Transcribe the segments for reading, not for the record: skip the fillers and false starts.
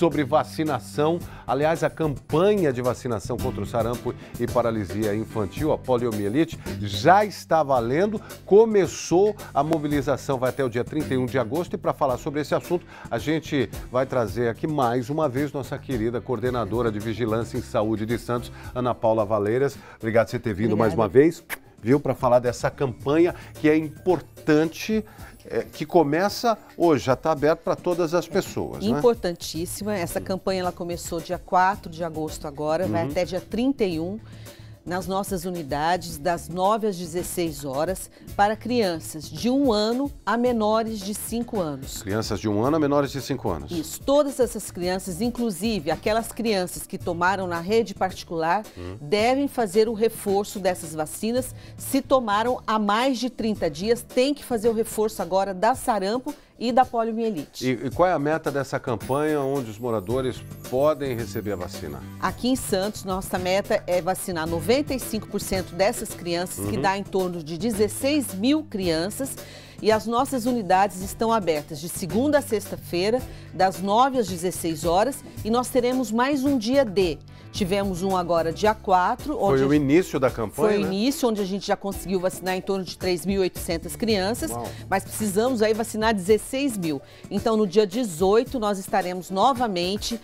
sobre vacinação. Aliás, a campanha de vacinação contra o sarampo e paralisia infantil, a poliomielite, já está valendo. Começou a mobilização, vai até o dia 31 de agosto. E para falar sobre esse assunto, a gente vai trazer aqui mais uma vez nossa querida coordenadora de Vigilância em Saúde de Santos, Ana Paula Valeiras. Obrigado por você ter vindo mais uma vez, viu, para falar dessa campanha que é importante, que começa hoje, já está aberto para todas as pessoas. Importantíssima. Essa campanha ela começou dia 4 de agosto agora, vai até dia 31. Nas nossas unidades, das 9 às 16 horas, para crianças de 1 ano a menores de 5 anos. Crianças de 1 ano a menores de 5 anos. Isso, todas essas crianças, inclusive aquelas crianças que tomaram na rede particular, devem fazer o reforço dessas vacinas. Se tomaram há mais de 30 dias, tem que fazer o reforço agora da sarampo e da poliomielite. E qual é a meta dessa campanha onde os moradores podem receber a vacina? Aqui em Santos, nossa meta é vacinar 95% dessas crianças, que dá em torno de 16 mil crianças. E as nossas unidades estão abertas de segunda a sexta-feira, das 9 às 16 horas. E nós teremos mais um dia D. Tivemos um agora dia 4. Foi o início da campanha, Foi o início, onde a gente já conseguiu vacinar em torno de 3.800 crianças. Uau. Mas precisamos aí vacinar 16 mil. Então, no dia 18, nós estaremos novamente.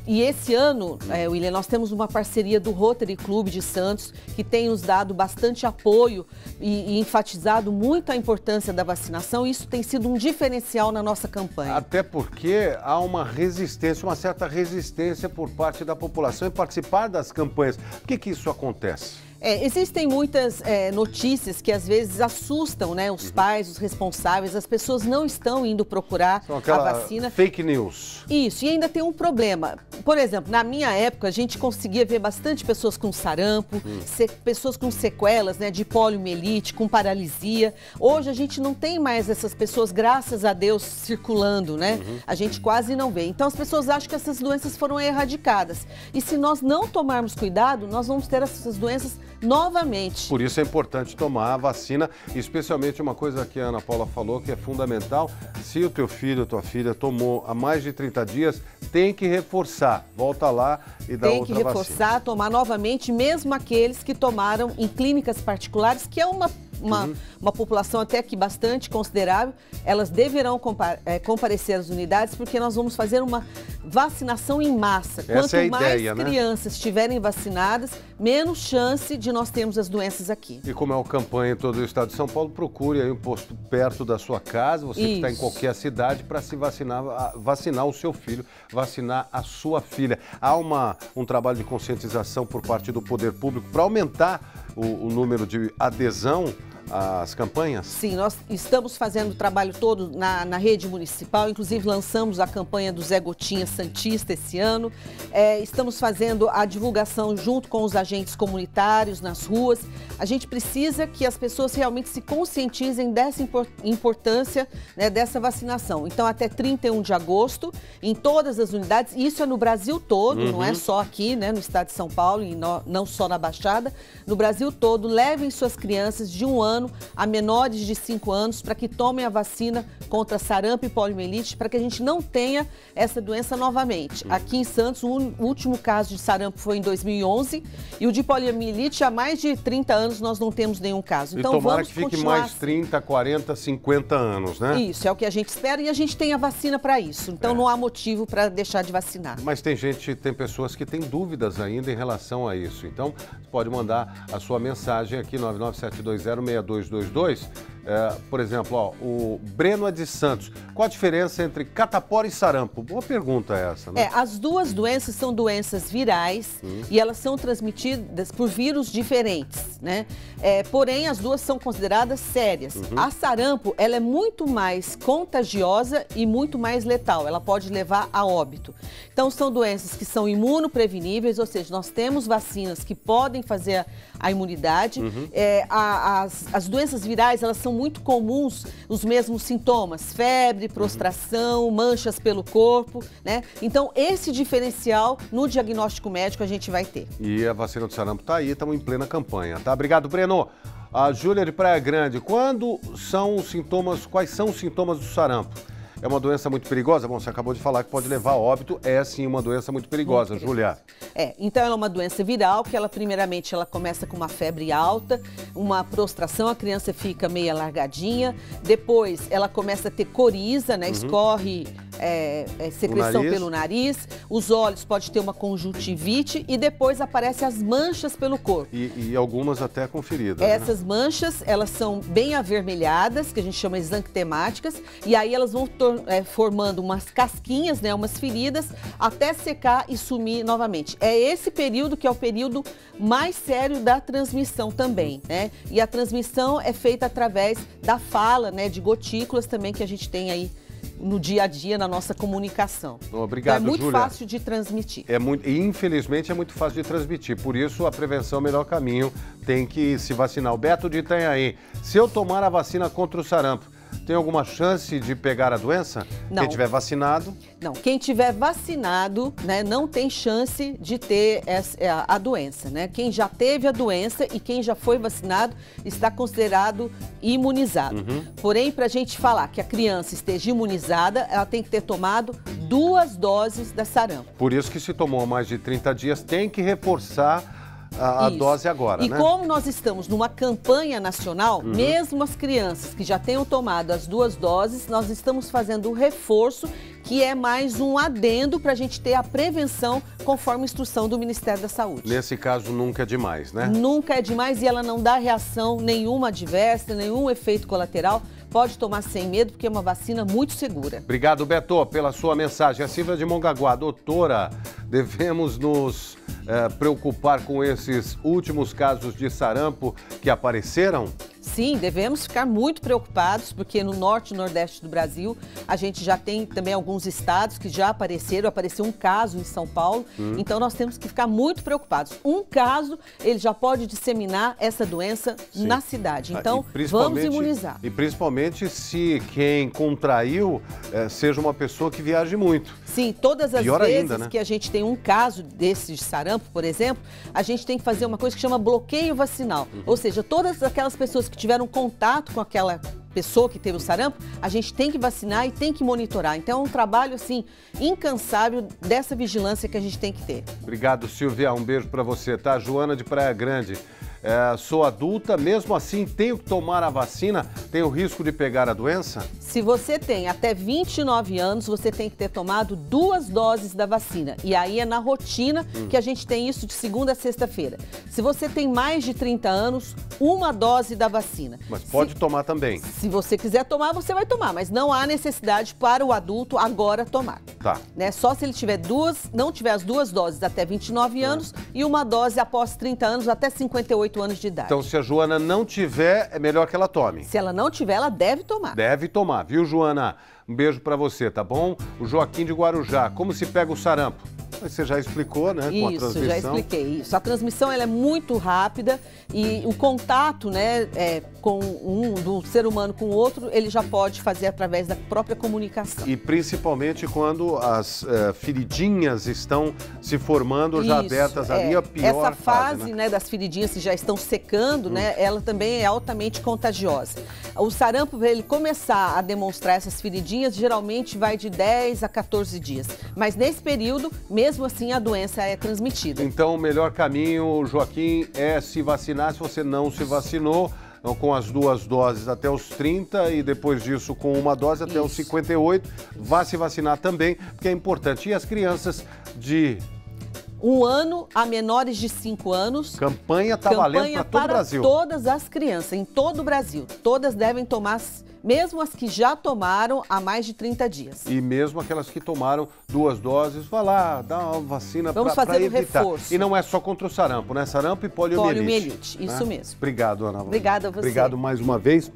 E esse ano, William, nós temos uma parceria do Rotary Club de Santos, que tem nos dado bastante apoio e enfatizado muito a importância da vacinação. Isso tem sido um diferencial na nossa campanha. Até porque há uma resistência, uma certa resistência por parte da população em participar das campanhas. Por que isso acontece? Existem muitas notícias que às vezes assustam, né, os pais, os responsáveis, as pessoas não estão indo procurar a vacina. Fake news. Isso, e ainda tem um problema. Por exemplo, na minha época, a gente conseguia ver bastante pessoas com sarampo, pessoas com sequelas, né, de poliomielite, com paralisia. Hoje a gente não tem mais essas pessoas, graças a Deus, circulando, né? A gente quase não vê. Então as pessoas acham que essas doenças foram erradicadas. E se nós não tomarmos cuidado, nós vamos ter essas doenças novamente. Por isso é importante tomar a vacina, especialmente uma coisa que a Ana Paula falou que é fundamental: se o teu filho ou tua filha tomou há mais de 30 dias, tem que reforçar. Volta lá e dá outra vacina. Tem que reforçar, tomar novamente, mesmo aqueles que tomaram em clínicas particulares, que é uma população até que bastante considerável. Elas deverão comparecer às unidades, porque nós vamos fazer uma vacinação em massa. Essa é a ideia, mais crianças estiverem vacinadas, menos chance de nós termos as doenças aqui. E como é uma campanha em todo o estado de São Paulo, procure aí um posto perto da sua casa, você que está em qualquer cidade, para se vacinar o seu filho, vacinar a sua filha. Há um trabalho de conscientização por parte do poder público para aumentar o número de adesão às campanhas? Sim, nós estamos fazendo o trabalho todo na rede municipal, inclusive lançamos a campanha do Zé Gotinha Santista esse ano. Estamos fazendo a divulgação junto com os agentes comunitários nas ruas. A gente precisa que as pessoas realmente se conscientizem dessa importância, né, dessa vacinação. Então, até 31 de agosto, em todas as unidades, isso é no Brasil todo, não é só aqui, né, no estado de São Paulo e não só na Baixada, no Brasil todo. Levem suas crianças de 1 ano a menores de 5 anos para que tomem a vacina contra sarampo e poliomielite, para que a gente não tenha essa doença novamente. Aqui em Santos, o último caso de sarampo foi em 2011 e o de poliomielite, há mais de 30 anos nós não temos nenhum caso. Então, tomara que fique mais 30, 40, 50 anos, né? Isso, é o que a gente espera e a gente tem a vacina para isso. Então não há motivo para deixar de vacinar. Mas tem pessoas que têm dúvidas ainda em relação a isso. Então, pode mandar a sua mensagem aqui, 997206222. Por exemplo, o Breno é de Santos. Qual a diferença entre catapora e sarampo? Boa pergunta essa, né? As duas doenças são doenças virais e elas são transmitidas por vírus diferentes, né? Porém, as duas são consideradas sérias. A sarampo, ela é muito mais contagiosa e muito mais letal. Ela pode levar a óbito. Então, são doenças que são imunopreveníveis, ou seja, nós temos vacinas que podem fazer a imunidade. As doenças virais, elas são muito comuns, os mesmos sintomas: febre, prostração, manchas pelo corpo, né? Então, esse diferencial no diagnóstico médico a gente vai ter. E a vacina do sarampo está aí, estamos em plena campanha, tá? Obrigado, Breno. A Júlia de Praia Grande, quais são os sintomas do sarampo? é uma doença muito perigosa? Bom, você acabou de falar que pode levar a óbito, é sim uma doença muito perigosa, Júlia. Então ela é uma doença viral, que primeiramente ela começa com uma febre alta, uma prostração, a criança fica meio alargadinha, depois ela começa a ter coriza, né? Escorre secreção pelo nariz, os olhos pode ter uma conjuntivite e depois aparecem as manchas pelo corpo. E algumas até com feridas. Essas manchas, elas são bem avermelhadas, que a gente chama exantemáticas, e aí elas vão formando umas casquinhas, né, umas feridas, até secar e sumir novamente. É esse período que é o período mais sério da transmissão também, né? E a transmissão é feita através da fala, né, de gotículas também que a gente tem aí no dia a dia, na nossa comunicação. Obrigado, então, é muito Júlia. fácil de transmitir. E infelizmente é muito fácil de transmitir, por isso a prevenção é o melhor caminho, tem que se vacinar. O Beto de Itanhaém, se eu tomar a vacina contra o sarampo, tem alguma chance de pegar a doença? Não. Quem tiver vacinado? Não, quem tiver vacinado, né, não tem chance de ter a doença, né? Quem já teve a doença e quem já foi vacinado está considerado imunizado. Porém, para a gente falar que a criança esteja imunizada, ela tem que ter tomado 2 doses da sarampo. Por isso que se tomou há mais de 30 dias, tem que reforçar a dose agora, né? E como nós estamos numa campanha nacional, mesmo as crianças que já tenham tomado as 2 doses, nós estamos fazendo o reforço, que é mais um adendo para a gente ter a prevenção conforme a instrução do Ministério da Saúde. Nesse caso, nunca é demais, né? Nunca é demais e ela não dá reação nenhuma adversa, nenhum efeito colateral. Pode tomar sem medo, porque é uma vacina muito segura. Obrigado, Beto, pela sua mensagem. A Silvia de Mongaguá, doutora, devemos nos preocupar com esses últimos casos de sarampo que apareceram? Sim, devemos ficar muito preocupados, porque no norte e nordeste do Brasil, a gente já tem também alguns estados que já apareceu um caso em São Paulo, então nós temos que ficar muito preocupados. Um caso, ele já pode disseminar essa doença na cidade, então vamos imunizar. E principalmente se quem contraiu seja uma pessoa que viaje muito. Sim, todas as Pior vezes ainda, né? que a gente tem um caso desse de sarampo, por exemplo, a gente tem que fazer uma coisa que chama bloqueio vacinal, ou seja, todas aquelas pessoas que tiveram contato com aquela pessoa que teve o sarampo, a gente tem que vacinar e tem que monitorar. Então é um trabalho, assim, incansável dessa vigilância que a gente tem que ter. Obrigado, Silvia. Um beijo para você, tá? Joana de Praia Grande. Sou adulta, mesmo assim tenho que tomar a vacina, tenho risco de pegar a doença? Se você tem até 29 anos, você tem que ter tomado 2 doses da vacina. E aí é na rotina que a gente tem isso de segunda a sexta-feira. Se você tem mais de 30 anos, 1 dose da vacina. Mas pode tomar também. Se você quiser tomar, você vai tomar, mas não há necessidade para o adulto agora tomar. Tá. Né? Só se ele tiver não tiver as 2 doses até 29 anos e 1 dose após 30 anos até 58 anos de idade. Então, se a Joana não tiver, é melhor que ela tome. Se ela não tiver, ela deve tomar. Deve tomar, viu, Joana? Um beijo pra você, tá bom? O Joaquim de Guarujá, como se pega o sarampo? Você já explicou, né, com a transmissão? Isso, já expliquei. Isso. A transmissão ela é muito rápida e o contato, né, do ser humano com o outro, ele já pode fazer através da própria comunicação. E principalmente quando as feridinhas estão se formando, já abertas ali, a pior essa fase, né, das feridinhas que já estão secando, né, ela também é altamente contagiosa. O sarampo, para ele começar a demonstrar essas feridinhas, geralmente vai de 10 a 14 dias. Mas nesse período, mesmo assim, a doença é transmitida. Então, o melhor caminho, Joaquim, é se vacinar. Se você não se vacinou, com as 2 doses até os 30 e depois disso com 1 dose até os 58, vá se vacinar também, porque é importante. E as crianças de 1 ano a menores de 5 anos. Campanha está valendo para todo o Brasil. Todas as crianças, em todo o Brasil. Todas devem tomar, mesmo as que já tomaram há mais de 30 dias. E mesmo aquelas que tomaram 2 doses, vá lá, dá uma vacina para evitar. Vamos fazer o reforço. E não é só contra o sarampo, né? Sarampo e poliomielite. Poliomielite, isso mesmo. Obrigado, Ana. Obrigada a você. Obrigado mais uma vez.